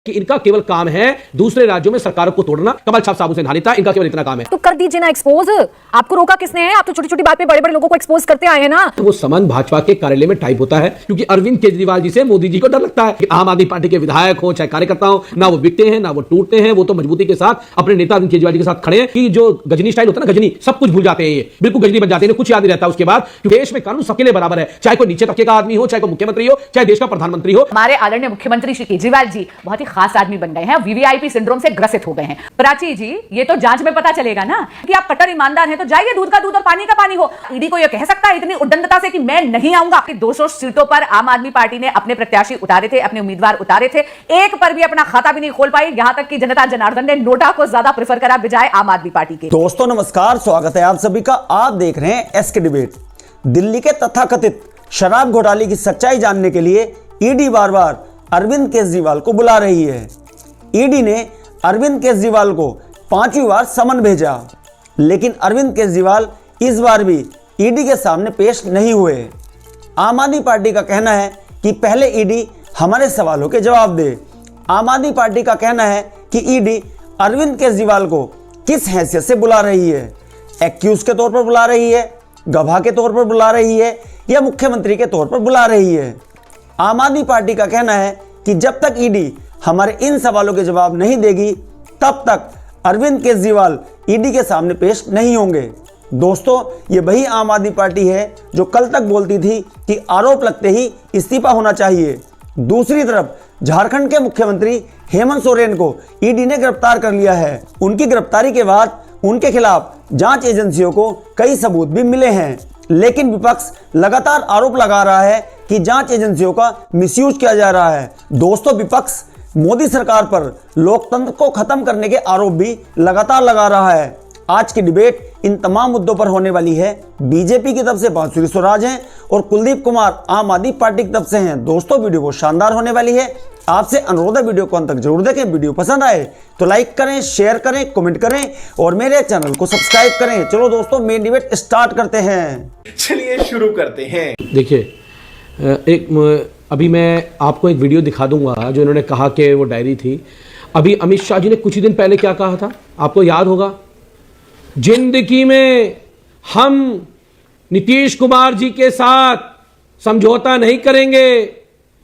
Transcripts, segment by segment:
कि इनका केवल काम है दूसरे राज्यों में सरकारों को तोड़ना, कमल छाप साबुन से नहा लेता, इनका केवल इतना काम है। तो कर दीजिए ना एक्सपोज। आपको रोका किसने है? आप तो छोटी छोटी बात पे बड़े बड़े लोगों को एक्सपोज करते आए हैं ना। तो वो समन भाजपा के कार्यालय में टाइप होता है, क्योंकि अरविंद केजरीवाल जी से मोदी जी को डर लगता है कि आम आदमी पार्टी के विधायक हो चाहे कार्यकर्ता हो, ना वो बिकते हैं ना वो टूटते हैं। वो तो मजबूती के साथ अपने नेता अरविंद केजरीवाल जी के साथ खड़े हैं कि जो गजनी स्टाइल होता है ना, गजनी सब कुछ भूल जाते हैं, ये बिल्कुल गजनी बन जाते हैं, कुछ याद नहीं रहता उसके बाद। क्योंकि देश में कानून सबके लिए बराबर है, चाहे कोई नीचे तबके का आदमी हो, चाहे कोई मुख्यमंत्री हो, चाहे देश का प्रधानमंत्री हो। हमारे आदरणीय मुख्यमंत्री श्री केजरीवाल जी बहुत ही खास आदमी बन गए हैं, वीवीआईपी सिंड्रोम से ग्रसित हो गए हैं। प्राची जी, ये तो जांच में पता चलेगा ना कि आप कट्टर ईमानदार हैं, तो जाइए दूध का दूध और पानी का पानी हो। ईडी को ये कह सकता है इतनी उद्दंडता से कि मैं नहीं आऊंगा। 200 सीटों पर आम आदमी पार्टी ने अपने प्रत्याशी उतारे थे, अपने उम्मीदवार उतारे थे, एक पर भी अपना खाता भी नहीं खोल पाई। यहां तक कि जनता जनार्दन ने नोटा को ज्यादा प्रेफर करा बजाय आम आदमी पार्टी के। दोस्तों नमस्कार, स्वागत है आप सभी का। आप देख रहे हैं एसके डिबेट। दिल्ली के तथाकथित शराब घोटाले की सच्चाई जानने के लिए ईडी बार बार अरविंद केजरीवाल को बुला रही है। ईडी ने अरविंद केजरीवाल को 5वीं बार समन भेजा, लेकिन अरविंद केजरीवाल इस बार भी ईडी के सामने पेश नहीं हुए। आम आदमी पार्टी का कहना है कि पहले ईडी हमारे सवालों के जवाब दे। आम आदमी पार्टी का कहना है कि ईडी अरविंद केजरीवाल को किस हैसियत से बुला रही है, एक्यूज के तौर पर बुला रही है, गवाह के तौर पर बुला रही है, या मुख्यमंत्री के तौर पर बुला रही है। आम आदमी पार्टी का कहना है कि जब तक ईडी हमारे इन सवालों के जवाब नहीं देगी तब तक अरविंद केजरीवाल ईडी के सामने पेश नहीं होंगे। दोस्तों, ये वही आम आदमी पार्टी है जो कल तक बोलती थी कि आरोप लगते ही इस्तीफा होना चाहिए। दूसरी तरफ झारखंड के मुख्यमंत्री हेमंत सोरेन को ईडी ने गिरफ्तार कर लिया है। उनकी गिरफ्तारी के बाद उनके खिलाफ जांच एजेंसियों को कई सबूत भी मिले हैं, लेकिन विपक्ष लगातार आरोप लगा रहा है कि जांच एजेंसियों का मिसयूज किया जा रहा है। दोस्तों, विपक्ष मोदी सरकार पर लोकतंत्र को खत्म करने के आरोप भी लगातार लगा रहा है। आज की डिबेट इन तमाम मुद्दों पर होने वाली है। बीजेपी की तरफ से बांसुरी स्वराज हैं और कुलदीप कुमार आम आदमी पार्टी की तरफ से हैं। दोस्तों, वीडियो बहुत शानदार होने वाली है। आपसे अनुरोध है वीडियो को अंत तक जरूर देखें। वीडियो पसंद आए तो लाइक करें, शेयर करें, कमेंट करें और मेरे चैनल को सब्सक्राइब करें। चलो दोस्तों, मेन डिबेट स्टार्ट करते हैं। चलिए शुरू करते हैं। देखिए, अभी मैं आपको एक वीडियो दिखा दूंगा जो इन्होंने कहा कि वो डायरी थी। अभी अमित शाह जी ने कुछ ही दिन पहले क्या कहा था, आपको याद होगा? जिंदगी में हम नीतीश कुमार जी के साथ समझौता नहीं करेंगे,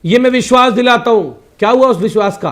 ये मैं विश्वास दिलाता हूं। क्या हुआ उस विश्वास का?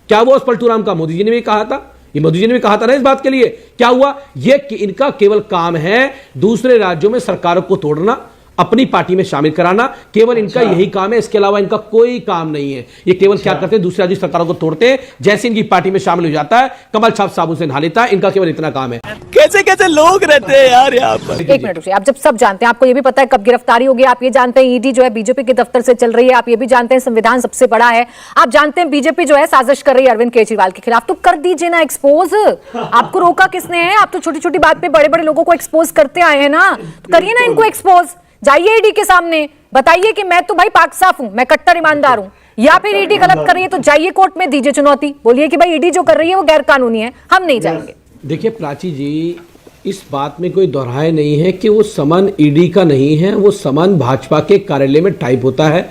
क्या हुआ उस पलटूराम का? मोदी जी ने भी कहा था, ये मोदी जी ने भी कहा था ना इस बात के लिए। क्या हुआ? ये कि इनका केवल काम है दूसरे राज्यों में सरकारों को तोड़ना, अपनी पार्टी में शामिल कराना, केवल इनका यही काम है। इसके अलावा इनका कोई काम नहीं है। ये केवल क्या करते हैं, दूसरे राज्य सरकारों को तोड़ते हैं। जैसे इनकी पार्टी में शामिल हो जाता है, कमल छाप साबुन से नहा लेता है, इनका केवल इतना काम है। कैसे कैसे लोग रहते हैं यार यहाँ पर। एक मिनट रुकिए, आप जब सब जानते हैं, आपको ये भी पता है कब गिरफ्तारी होगी, आप ये जानते हैं ईडी जो है बीजेपी के दफ्तर से चल रही है, आप ये भी जानते हैं संविधान सबसे बड़ा है, आप जानते हैं बीजेपी जो है साजिश कर रही है अरविंद केजरीवाल के खिलाफ। तो कर दीजिए ना एक्सपोज। आपको रोका किसने है? आप तो छोटी छोटी बात पे बड़े बड़े लोगों को एक्सपोज करते आए हैं ना, तो करिए ना इनको एक्सपोज। जाइए ईडी के सामने, बताइए कि मैं तो भाई पाक साफ हूं, मैं कट्टर ईमानदार हूं। या फिर ईडी गलत कर रही है तो जाइए कोर्ट में दीजिए चुनौती, बोलिए कि भाई ईडी जो कर रही है वो गैर कानूनी है, हम नहीं जाएंगे। देखिए प्राची जी, इस बात में कोई दोहराए नहीं है कि वो समन ईडी का नहीं है, वो समन भाजपा के कार्यालय में टाइप होता है।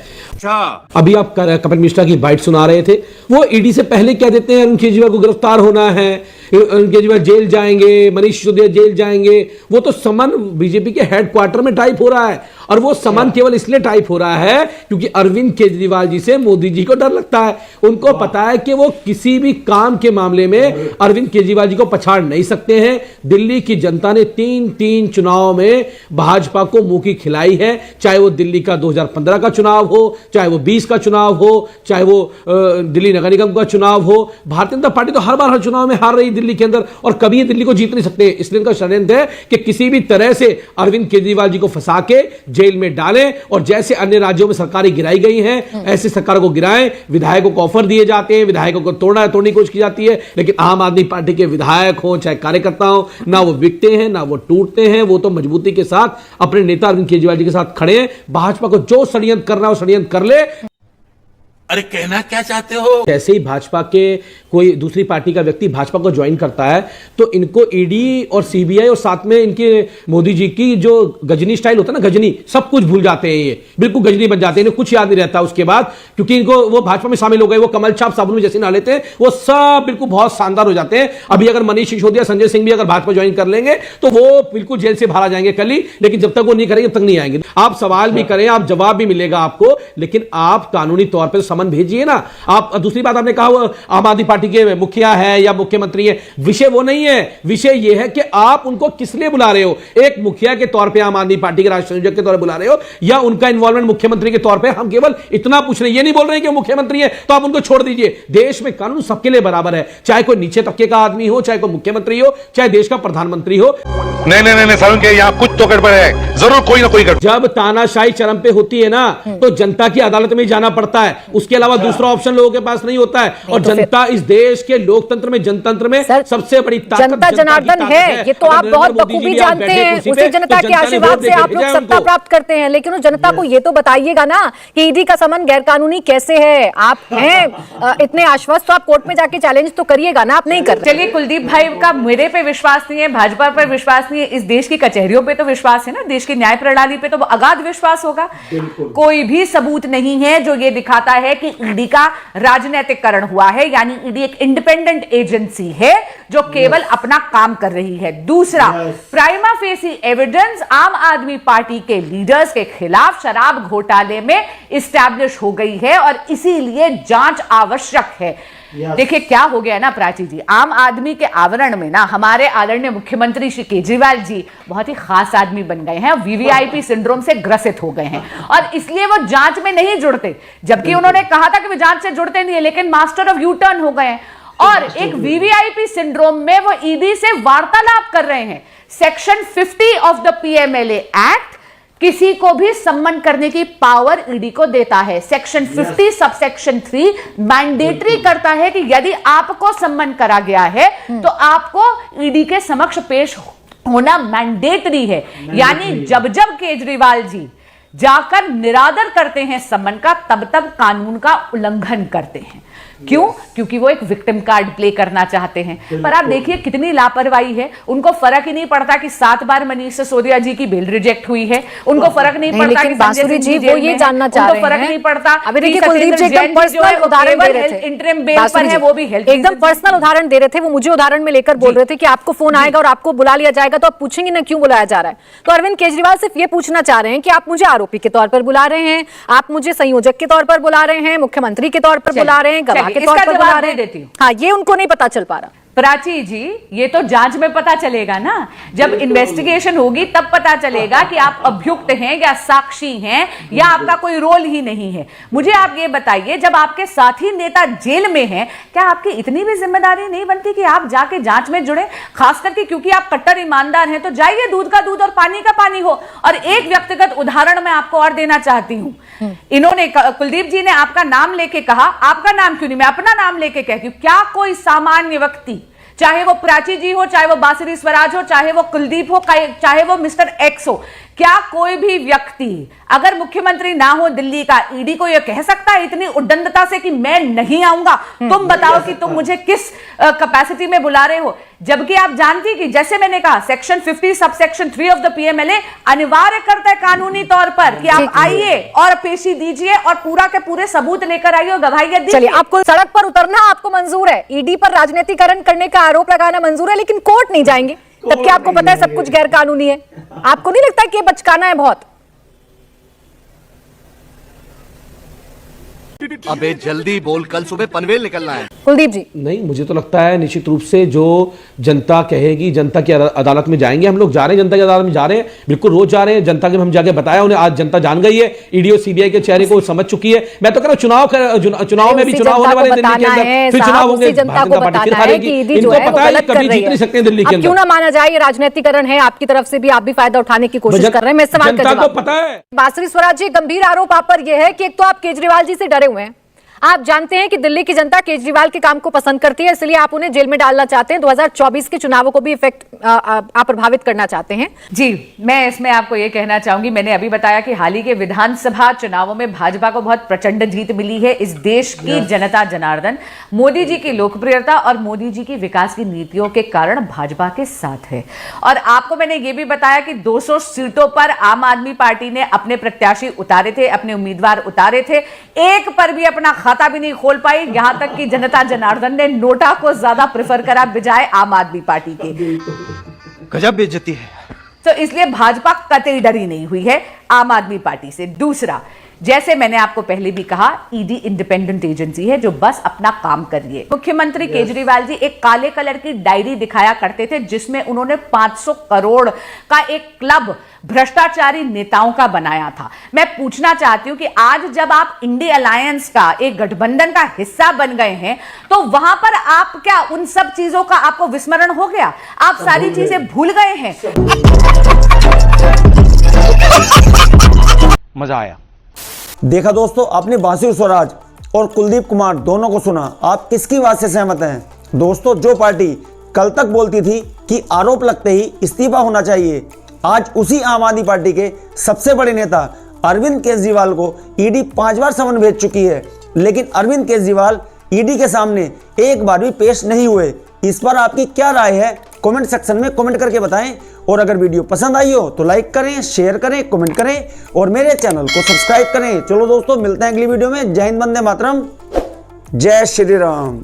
अभी आप कपिल मिश्रा की बाइट सुना रहे थे, वो ईडी से पहले क्या देते हैं, अरविंद केजरीवाल को गिरफ्तार होना है, अरविंद केजरीवाल जेल जाएंगे, मनीष सिसोदिया जेल जाएंगे। वो तो समन बीजेपी के हेडक्वार्टर में टाइप हो रहा है, और वो समन केवल इसलिए टाइप हो रहा है क्योंकि अरविंद केजरीवाल जी से मोदी जी को डर लगता है। उनको पता है कि वो किसी भी काम के मामले में अरविंद केजरीवाल जी को पछाड़ नहीं सकते हैं। दिल्ली की जनता ने तीन चुनाव में भाजपा को मुंह की खिलाई है, चाहे वो दिल्ली का 2015 का चुनाव हो, चाहे वो 20 का चुनाव हो, चाहे वो दिल्ली नगर निगम का चुनाव हो। भारतीय जनता पार्टी तो हर बार हर चुनाव में हार रही दिल्ली के अंदर, और कभी दिल्ली को जीत नहीं सकते। इसलिए इनका षड्यंत्र है कि किसी भी तरह से अरविंद केजरीवाल जी को फंसा के जेल में डालें, और जैसे अन्य राज्यों में सरकारें गिराई गई हैं ऐसे सरकारों को गिराएं। विधायकों को ऑफर दिए जाते हैं, विधायकों को तोड़ने की कोशिश की जाती है, लेकिन आम आदमी पार्टी के विधायक हो चाहे कार्यकर्ता हो, ना वो बिकते हैं ना वो टूटते हैं। वो तो मजबूती के साथ अपने नेता अरविंद केजरीवाल जी के साथ खड़े हैं। भाजपा को जो षड्यंत्र करना है वो षड्यंत्र कर ले। अरे कहना क्या चाहते हो? जैसे ही भाजपा के कोई दूसरी पार्टी का व्यक्ति भाजपा को ज्वाइन करता है तो इनको ईडी और सीबीआई और साथ में इनके मोदी जी की जो गजनी स्टाइल होता है ना, गजनी, सब कुछ भूल जाते हैं। ये बिल्कुल गजनी बन जाते हैं, इन्हें कुछ याद नहीं रहता उसके बाद, क्योंकि इनको वो भाजपा में शामिल हो गए, वो कमल छाप साबुन में जैसे ना लेते हैं वो सब बिल्कुल बहुत शानदार हो जाते हैं। अभी अगर मनीष सिसोदिया, संजय सिंह भी अगर भाजपा ज्वाइन कर लेंगे तो वो बिल्कुल जेल से बाहर आ जाएंगे कल ही, लेकिन जब तक वो नहीं करेंगे तब तक नहीं आएंगे। आप सवाल भी करें, आप जवाब भी मिलेगा आपको, लेकिन आप कानूनी तौर पर समन भेजिए ना। आप दूसरी बात आपने कहा वो आम आदमी पार्टी के मुखिया है या मुख्यमंत्री है, विषय वो नहीं है। विषय यह है कि आप उनको किस लिए बुला रहे हो, एक मुखिया के तौर पे आम आदमी पार्टी के राष्ट्रीय संयोजक के तौर पर बुला रहे हो या उनका इन्वॉल्वमेंट मुख्यमंत्री के तौर पे। हम केवल इतना पूछ रहे हैं, ये नहीं बोल रहे कि मुख्यमंत्री है तो आप उनको छोड़ दीजिए। देश में कानून सबके लिए बराबर है, चाहे कोई नीचे तबके का आदमी हो, चाहे कोई मुख्यमंत्री हो, चाहे देश का प्रधानमंत्री हो। नहीं सारुण के यहाँ कुछ तो गड़बड़ है, जरूर कोई ना कोई गड़बड़। जब तानाशाही चरम पे होती है ना तो जनता की अदालत में जाना पड़ता है, उसके अलावा दूसरा ऑप्शन लोगों के पास नहीं होता है। और तो जनता इस देश के लोकतंत्र में, जनतंत्र में सबसे बड़ी ताकत जनता जनार्दन है, ये तो आप बहुत बखूबी जानते हैं। उसी जनता के आशीर्वाद से आप लोग सत्ता प्राप्त करते हैं, लेकिन उस जनता को ये तो बताइएगा ना कि ईडी का समन गैरकानूनी कैसे है। आप हैं इतने आश्वस्त तो आप कोर्ट में जाके चैलेंज तो करिएगा ना, आप नहीं कर रहे। चलिए, कुलदीप भाई का मेरे पे विश्वास नहीं है, भाजपा पर विश्वास नहीं है, इस देश की कचहरियों पे तो विश्वास है ना, देश की न्याय प्रणाली पे तो अगाध विश्वास होगा। कोई भी सबूत नहीं है जो ये दिखाता है कि ईडी का राजनीतिकरण हुआ है, यानी ईडी एक इंडिपेंडेंट एजेंसी है जो केवल अपना काम कर रही है। दूसरा, प्राइमा फेसी एविडेंस आम आदमी पार्टी के लीडर्स के खिलाफ शराब घोटाले में इस्टेब्लिश हो गई है और इसीलिए जांच आवश्यक है। देखिए क्या हो गया ना प्राची जी, आम आदमी के आवरण में ना हमारे आदरणीय मुख्यमंत्री श्री केजरीवाल जी बहुत ही खास आदमी बन गए हैं, वीवीआईपी सिंड्रोम से ग्रसित हो गए हैं और इसलिए वो जांच में नहीं जुड़ते, जबकि उन्होंने कहा था कि वो जांच से जुड़ते नहीं है, लेकिन मास्टर ऑफ यू टर्न हो गए हैं और एक वीवीआईपी सिंड्रोम में वो ईडी से वार्तालाप कर रहे हैं। Section 50 of the PMLA act किसी को भी सम्मन करने की पावर ईडी को देता है। सेक्शन 50 सबसेक्शन 3 मैंडेटरी करता है कि यदि आपको सम्मन करा गया है तो आपको ईडी के समक्ष पेश होना मैंडेटरी है। यानी जब जब केजरीवाल जी जाकर निरादर करते हैं सम्मन का, तब तब कानून का उल्लंघन करते हैं। क्यों? क्योंकि वो एक विक्टिम कार्ड प्ले करना चाहते हैं। पर आप देखिए कितनी लापरवाही है, उनको फर्क ही नहीं पड़ता कि 7 बार मनीष सिसोदिया जी की बेल रिजेक्ट हुई है, उनको फर्क नहीं पड़ता कि बांसुरी जी वो ये जानना चाह रहे हैं, फर्क नहीं पड़ता। अभी देखिए कुलदीप जी एकदम पर्सनल उदाहरण दे रहे थे, इंटरिम बेल पर है, वो भी हेल्थ एकदम पर्सनल उदाहरण दे रहे थे, वो मुझे उदाहरण में लेकर बोल रहे थे कि आपको फोन आएगा और आपको बुला लिया जाएगा तो आप पूछेंगे ना क्यों बुलाया जा रहा है। तो अरविंद केजरीवाल सिर्फ ये पूछना चाह रहे हैं कि आप मुझे आरोपी के तौर पर बुला रहे हैं, आप मुझे संयोजक के तौर पर बुला रहे हैं, मुख्यमंत्री के तौर पर बुला रहे हैं, गवाह के तौर पर बुला रहे हैं। देती हूं। हाँ, ये उनको नहीं पता चल पा रहा। प्राची जी, ये तो जांच में पता चलेगा ना, जब इन्वेस्टिगेशन होगी तब पता चलेगा कि आप अभियुक्त हैं या साक्षी हैं या आपका कोई रोल ही नहीं है। मुझे आप ये बताइए, जब आपके साथी नेता जेल में हैं, क्या आपकी इतनी भी जिम्मेदारी नहीं बनती कि आप जाके जांच में जुड़े? खास करके क्योंकि आप कट्टर ईमानदार हैं तो जाइए, दूध का दूध और पानी का पानी हो। और एक व्यक्तिगत उदाहरण मैं आपको और देना चाहती हूं। इन्होंने, कुलदीप जी ने आपका नाम लेके कहा, आपका नाम क्यों नहीं, मैं अपना नाम लेके कहती हूं, क्या कोई सामान्य व्यक्ति, चाहे वो प्राची जी हो, चाहे वो बांसुरी स्वराज हो, चाहे वो कुलदीप हो, चाहे वो मिस्टर एक्स हो, क्या कोई भी व्यक्ति अगर मुख्यमंत्री ना हो दिल्ली का, ईडी को यह कह सकता है इतनी उद्दंडता से कि मैं नहीं आऊंगा, तुम बताओ कि तुम मुझे किस कैपेसिटी में बुला रहे हो? जबकि आप जानती कि जैसे मैंने कहा, section 50 subsection 3 of the PMLA अनिवार्य करता है कानूनी तौर पर कि आप आइए और पेशी दीजिए और पूरा के पूरे सबूत लेकर आइए और गवाहियां दीजिए। चलिए, आपको सड़क पर उतरना आपको मंजूर है, ईडी पर राजनीतिकरण करने का आरोप लगाना मंजूर है, लेकिन कोर्ट नहीं जाएंगे, जबकि आपको पता है सब कुछ गैर कानूनी है। आपको नहीं लगता कि ये बचकाना है बहुत? अबे जल्दी बोल, कल सुबह पनवेल निकलना है। कुलदीप जी, नहीं, मुझे तो लगता है निश्चित रूप से जो जनता कहेगी, जनता की अदालत में जाएंगे। हम लोग जा रहे हैं, जनता की अदालत में जा रहे हैं, बिल्कुल रोज जा रहे हैं। जनता के हम जाके बताया उन्हें, आज जनता जान गई है, ईडी और सीबीआई के चेहरे को समझ चुकी है। मैं तो कह रहा हूं चुनाव में भी चुनाव होने वाले दिल्ली के अंदर, फिर चुनाव होंगे, जनता को बताना है कि ईडी जो है वो गलत कर रही है। दिल्ली के अंदर क्यों ना माना जाए, ये राजनीतिकरण है आपकी तरफ से भी, आप भी फायदा उठाने की कोशिश कर रहे हैं। मैं सवाल का जवाब, पता है बांसुरी स्वराज जी, गंभीर आरोप आप पर यह है कि एक तो आप केजरीवाल जी से डरे हुए हैं, आप जानते हैं कि दिल्ली की जनता केजरीवाल के काम को पसंद करती है, इसलिए आप उन्हें जेल में डालना चाहते हैं। 2024 के चुनावों को भी आप प्रभावित करना चाहते हैं। जी, मैं इसमें आपको ये कहना चाहूंगी, मैंने अभी बताया कि हाल ही के विधानसभा चुनावों में भाजपा को बहुत प्रचंड जीत मिली है। इस देश की जनता जनार्दन मोदी जी की लोकप्रियता और मोदी जी की विकास की नीतियों के कारण भाजपा के साथ है। और आपको मैंने ये भी बताया कि 200 सीटों पर आम आदमी पार्टी ने अपने प्रत्याशी उतारे थे, अपने उम्मीदवार उतारे थे, एक पर भी अपना खाता भी नहीं खोल पाई। यहां तक कि जनता जनार्दन ने नोटा को ज्यादा प्रेफर करा बजाय आम आदमी पार्टी के। गजब बेइज्जती है। तो इसलिए भाजपा कतई डरी नहीं हुई है आम आदमी पार्टी से। दूसरा, जैसे मैंने आपको पहले भी कहा, ईडी इंडिपेंडेंट एजेंसी है जो बस अपना काम कर रही है। मुख्यमंत्री केजरीवाल जी एक काले कलर की डायरी दिखाया करते थे जिसमें उन्होंने 500 करोड़ का एक क्लब भ्रष्टाचारी नेताओं का बनाया था। मैं पूछना चाहती हूं कि आज जब आप इंडी अलायंस का एक गठबंधन का हिस्सा बन गए हैं तो वहां पर आप क्या उन सब चीजों का आपको विस्मरण हो गया? आप सारी चीजें भूल गए हैं? मजा आया। देखा दोस्तों, आपने बासुर स्वराज और कुलदीप कुमार दोनों को सुना। आप किसकी बात से सहमत हैं? दोस्तों, जो पार्टी कल तक बोलती थी कि आरोप लगते ही इस्तीफा होना चाहिए, आज उसी आम आदमी पार्टी के सबसे बड़े नेता अरविंद केजरीवाल को ईडी 5 बार समन भेज चुकी है, लेकिन अरविंद केजरीवाल ईडी के सामने एक बार भी पेश नहीं हुए। इस पर आपकी क्या राय है? कमेंट सेक्शन में कमेंट करके बताएं। और अगर वीडियो पसंद आई हो तो लाइक करें, शेयर करें, कमेंट करें और मेरे चैनल को सब्सक्राइब करें। चलो दोस्तों, मिलते हैं अगली वीडियो में। जय हिंद, वंदे मातरम, जय श्री राम।